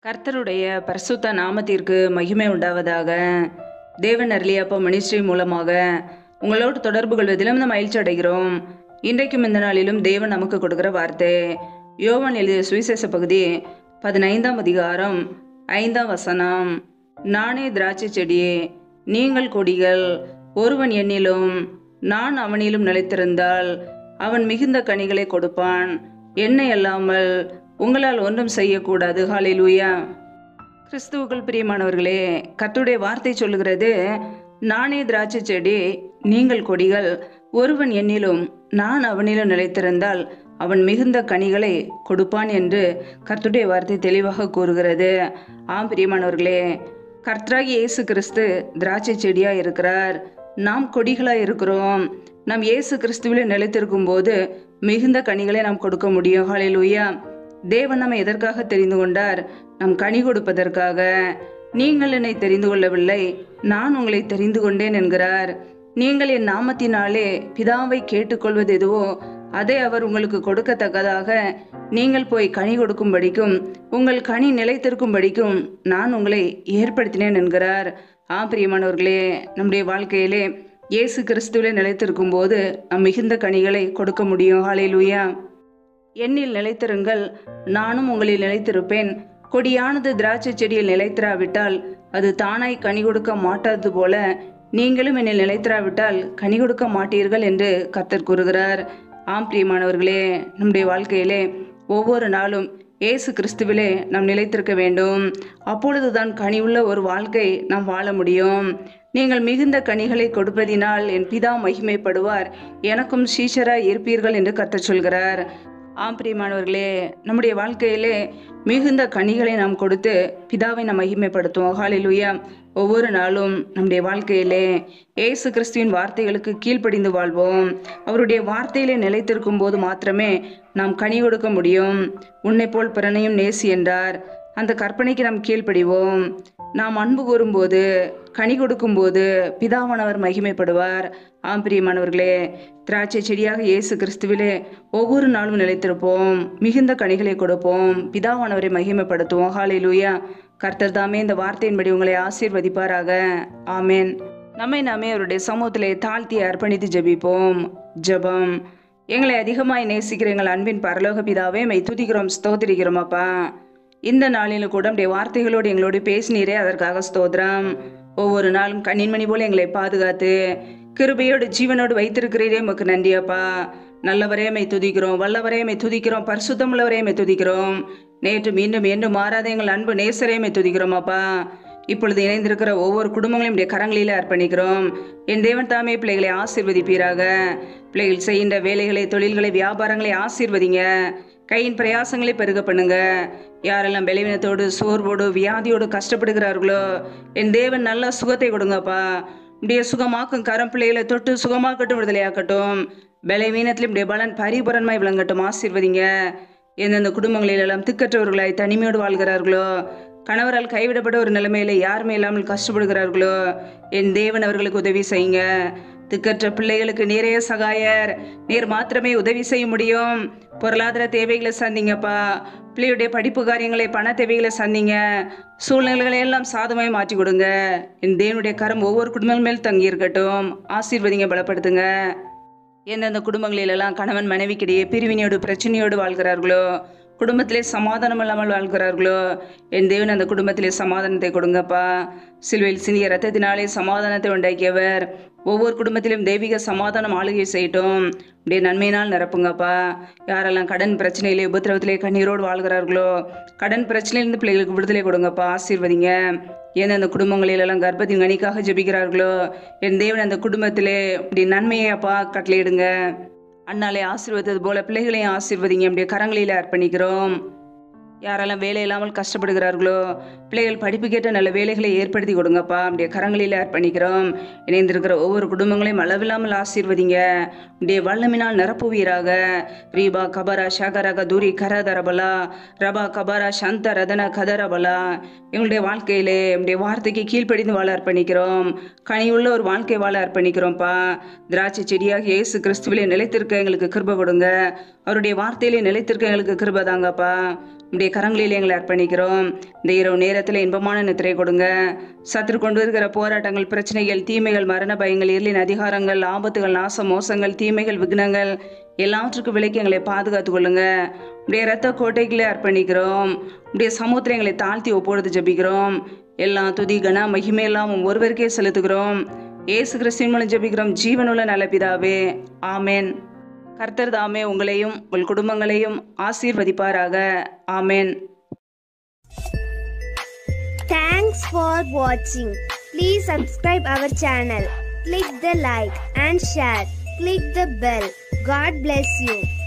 கர்த்தருடைய பரிசுத்த நாமத்திற்கு மகிமை உண்டாவதாக. தேவன் அருளியப்ப மினிஸ்ட்ரி மூலமாக உங்களோடு தொடர்பு கொள்வதிலும் நாம் மகிழ்ச்சி அடைகிறோம். இன்றைக்கும் இந்த நாளிலும் தேவன் நமக்கு கொடுக்கிற வார்த்தை யோவான் எழுதிய சுவிசேஷ பகுதி 15ஆம் அதிகாரம் 5ஆம் வசனம். நானே திராட்சை செடியே, நீங்கள் கொடிகள். ஒருவன் என்னிலும் நான் அவனிலும் நிலைத்திருந்தால் அவன் மிகுந்த கனிகளை கொடுப்பான். என்னை அல்லாமல் உங்களால் ஒன்றும் செய்யக்கூடாது. ஹல்லேலூயா. கிறிஸ்துவுக்குள் பிரியமானவர்களே, கர்த்தருடைய வார்த்தை சொல்லுகிறது, நானே திராட்சை செடி, நீங்கள் கொடிகள். ஒருவன் என்னிலும் நான் அவனிலும் நிலைத்திருந்தால் அவன் மிகுந்த கனிகளை கொடுப்பான் என்று கர்த்தருடைய வார்த்தை தெளிவாக கூறுகிறது. ஆம் பிரியமானவர்களே, கர்த்தராகிய இயேசு கிறிஸ்து திராட்சை செடியா இருக்கிறார், நாம் கொடிகளா இருக்கிறோம். நாம் இயேசு கிறிஸ்துவிலே நிலைத்திருக்கும் போது மிகுந்த கனிகளை நாம் கொடுக்க முடியும். ஹல்லேலூயா. தேவன் நம்மை எதற்காக தெரிந்து கொண்டார்? நம் கனி கொடுப்பதற்காக. நீங்கள் என்னை தெரிந்து கொள்ளவில்லை, நான் உங்களை தெரிந்து கொண்டேன் என்கிறார். நீங்கள் என் நாமத்தினாலே பிதாவை கேட்டுக்கொள்வது எதுவோ அதை அவர் உங்களுக்கு கொடுக்கத்தக்கதாக நீங்கள் போய் கனி கொடுக்கும்படிக்கும் உங்கள் கனி நிலைத்திருக்கும்படிக்கும் நான் உங்களை ஏற்படுத்தினேன் என்கிறார். பிரியமானவர்களே, நம்முடைய வாழ்க்கையிலே இயேசு கிறிஸ்துவிலே நிலைத்திருக்கும் போது நம் மிகுந்த கனிகளை கொடுக்க முடியும். ஹல்லேலூயா. என்னில் நிலைத்திருங்கள், நானும் உங்களில் நிலைத்திருப்பேன். கொடியானது திராட்சை செடியில் நிலைத்திராவிட்டால் அது தானாய் கனி கொடுக்க மாட்டாதது போல நீங்களும் என்னில் நிலைத்திராவிட்டால் கனி கொடுக்க மாட்டீர்கள் என்று கர்த்தர் கூறுகிறார். பிரியமானவர்களே, நம்முடைய வாழ்க்கையிலே ஒவ்வொரு நாளும் இயேசு கிறிஸ்துவிலே நாம் நிலைத்திருக்க வேண்டும். அப்பொழுதுதான் கனிவுள்ள ஒரு வாழ்க்கை நாம் வாழ முடியும். நீங்கள் மிகுந்த கனிகளை கொடுப்பதினால் என் பிதா மகிமைப்படுவார், எனக்கும் சீஷராய் இருப்பீர்கள் என்று கர்த்தர் சொல்கிறார். பிரியமானவர்களே, நம்முடைய வாழ்க்கையிலே மிகுந்த கனிகளை நாம் கொடுத்து பிதாவை நாம் மகிமைப்படுத்துவோம். ஹல்லேலூயா. ஒவ்வொரு நாளும் நம்முடைய வாழ்க்கையிலே இயேசு கிறிஸ்துவின் வார்த்தைகளுக்கு கீழ்ப்படிந்து வாழ்வோம். அவருடைய வார்த்தையிலே நிலைத்திருக்கும் போது மாத்திரமே நாம் கனி கொடுக்க முடியும். உன்னை போல் பிறனையும் நேசி என்றார். அந்த கற்பனைக்கு நாம் கீழ்ப்படிவோம். நாம் அன்பு கூறும்போது கனி கொடுக்கும்போது பிதாவானவர் மகிமைப்படுவார். பிரியமானவர்களே, திராட்சை செடியாக இயேசு கிறிஸ்துவிலே ஒவ்வொரு நாளும் நிலைத்திருப்போம், மிகுந்த கனிகளை கொடுப்போம், பிதாவானவரை மகிமைப்படுத்துவோம். ஹல்லேலூயா. கர்த்தர் தாமே இந்த வார்த்தையின்படி உங்களை ஆசீர்வதிப்பாராக. ஆமேன். நம்மை நாமே அவருடைய சமூகத்திலே தாழ்த்தி அர்ப்பணித்து ஜெபிப்போம். ஜெபம். எங்களை அதிகமாய் நேசிக்கிற எங்கள் அன்பின் பரலோக பிதாவே, மை துதிக்கிறோம், ஸ்தோத்திரிக்கிறோம். அப்பா, இந்த நாளிலும் கூட நம்முடைய வார்த்தைகளோடு எங்களோடு பேசினீரே, அதற்காக ஸ்தோத்திரம். ஒவ்வொரு நாளும் கண்ணின்மணி போல எங்களை பாதுகாத்து கிருபையோடு ஜீவனோடு வைத்திருக்கிறீரே, உமக்கு நன்றி அப்பா. நல்லவரே மை துதிக்கிறோம், வல்லவரே மை துதிக்கிறோம், பரிசுத்தமுள்ளவரே மை துதிக்கிறோம். நேற்று மீண்டும் என்று மாறாத எங்கள் அன்பு நேசரே மை துதிக்கிறோம் அப்பா. இப்பொழுது இணைந்திருக்கிற ஒவ்வொரு குடும்பங்களையும் உடைய கரங்களிலே அர்ப்பணிக்கிறோம். என் தேவன் தாமே பிள்ளைகளை ஆசீர்வதிப்பீராக. பிள்ளைகள் செய்கின்ற வேலைகளை, தொழில்களை, வியாபாரங்களை ஆசீர்வதிங்க. கையின் பிரயாசங்களை பெருக பண்ணுங்க. யாரெல்லாம் பலவீனத்தோடு, சோர்வோடு, வியாதியோடு கஷ்டப்படுகிறார்களோ என் தேவன் நல்ல சுகத்தை கொடுங்கப்பா. இப்படியே சுகமாக்கும் கரம் பிள்ளைகளை தொட்டு சுகமாக்கட்டும், விடுதலையாக்கட்டும். பலவீனத்திலும் இப்படிய பலன் பரிபூரணமாய் விளங்கட்டும். ஆசீர்வதிங்க. எந்தெந்த குடும்பங்களிலெல்லாம் திக்கற்றவர்களாய் தனிமையோடு வாழ்கிறார்களோ, கணவரால் கைவிடப்பட்ட ஒரு நிலைமையில யாருமே இல்லாமல் கஷ்டப்படுகிறார்களோ என் தேவன் அவர்களுக்கு உதவி செய்யுங்க. திக்கற்ற பிள்ளைகளுக்கு நீரே சகாயர், நீர் மாத்திரமே உதவி செய்ய முடியும். பொருளாதார தேவைகளை சந்திங்கப்பா. பிள்ளையுடைய படிப்பு காரியங்களை, பண தேவைகளை சந்திங்க. சூழ்நிலைகளை எல்லாம் சாதமாய் மாற்றி கொடுங்க. என் தேவனுடைய கரம் ஒவ்வொரு குடும்பங்கள் மேல் தங்கி இருக்கட்டும். ஆசீர்வதிங்க, பலப்படுத்துங்க. எந்தெந்த குடும்பங்களிலெல்லாம் கணவன் மனைவிக்கிடையே பிரிவினையோடு, பிரச்சனையோடு வாழ்கிறார்களோ, குடும்பத்திலே சமாதானம் இல்லாமல் வாழ்கிறார்களோ என் தேவன் அந்த குடும்பத்திலே சமாதானத்தை கொடுங்கப்பா. சிலுவையில் சிந்திய ரத்தத்தினாலே சமாதானத்தை உண்டாக்கியவர். ஒவ்வொரு குடும்பத்திலும் தெய்வீக சமாதானம் ஆளுகை செய்யட்டும். அப்படியே நன்மையினால் நிரப்புங்கப்பா. யாரெல்லாம் கடன் பிரச்சனையிலே, உபத்திரவத்திலே கண்ணீரோடு வாழ்கிறார்களோ கடன் பிரச்சனையிலிருந்து பிள்ளைகளுக்கு விடுதலை கொடுங்கப்பா. ஆசீர்வதிங்க. எந்தெந்த குடும்பங்களிலெல்லாம் கர்ப்பத்தின் கனிக்காக ஜெபிக்கிறார்களோ என் தேவன் அந்த குடும்பத்திலே அப்படி நன்மையை அப்பா கட்டளையிடுங்க. அண்ணாலே ஆசீர்வதித்தது போல பிள்ளைகளையும் ஆசீர்வதிங்க. அப்படியே கரங்களில் அர்ப்பணிக்கிறோம். யாரெல்லாம் வேலை இல்லாமல் கஷ்டப்படுகிறார்களோ பிள்ளைகள் படிப்புக்கேற்ற நல்ல வேலைகளை ஏற்படுத்தி கொடுங்கப்பா. அப்படியே கரங்களில் அர்ப்பணிக்கிறோம். இணைந்திருக்கிற ஒவ்வொரு குடும்பங்களையும் அளவில்லாமல் ஆசீர்வதிங்க. அப்படியே வல்லமினால் நிரப்புவீராக. ரீபா கபரா ஷகரக தூரி கரதரபலா ரபா கபரா சந்த ரதன கதரபலா. எங்களுடைய வாழ்க்கையிலே நம்முடைய வார்த்தைக்கு கீழ்ப்படிந்து வாழ அர்ப்பணிக்கிறோம். கனியுள்ள ஒரு வாழ்க்கை வாழ அர்ப்பணிக்கிறோம்ப்பா. திராட்சை செடியாக இயேசு கிறிஸ்துவிலே நிலைத்திருக்க எங்களுக்கு கிருபை கொடுங்க. அவருடைய வார்த்தையிலே நிலைத்திருக்க எங்களுக்கு கிருபை தாங்கப்பா. உடைய கரங்களில் எங்களை அர்ப்பணிக்கிறோம். இந்த இரவு நேரத்தில் இன்பமான நித்திரை கொடுங்க. சத்துரு கொண்டு வருகிற போராட்டங்கள், பிரச்சனைகள், தீமைகள், மரண பயங்கள், இருளின் அதிகாரங்கள், ஆபத்துகள், நாசம், மோசங்கள், தீமைகள், விக்னங்கள் எல்லாவற்றுக்கும் விலைக்கு எங்களை பாதுகாத்து கொள்ளுங்க. உடைய இரத்த கோட்டைகளே அர்ப்பணிக்கிறோம். உடைய சமுத்திரம் எங்களை தாழ்த்தி ஒப்பொழுது ஜபிக்கிறோம். எல்லா துதி கன மகிமையெல்லாம் ஒருவருக்கே செலுத்துகிறோம். இயேசு கிறிஸ்துவின் மூலம் ஜெபிக்கிறோம் ஜீவனுள்ள நல்ல பிதாவே, ஆமென். கர்த்தர் தாமே உங்களையும் உங்கள் குடும்பங்களையும் ஆசீர்வதிப்பாராக. ஆமென். Thanks for watching. Please subscribe our channel. Click the like and share. Click the bell. God bless you.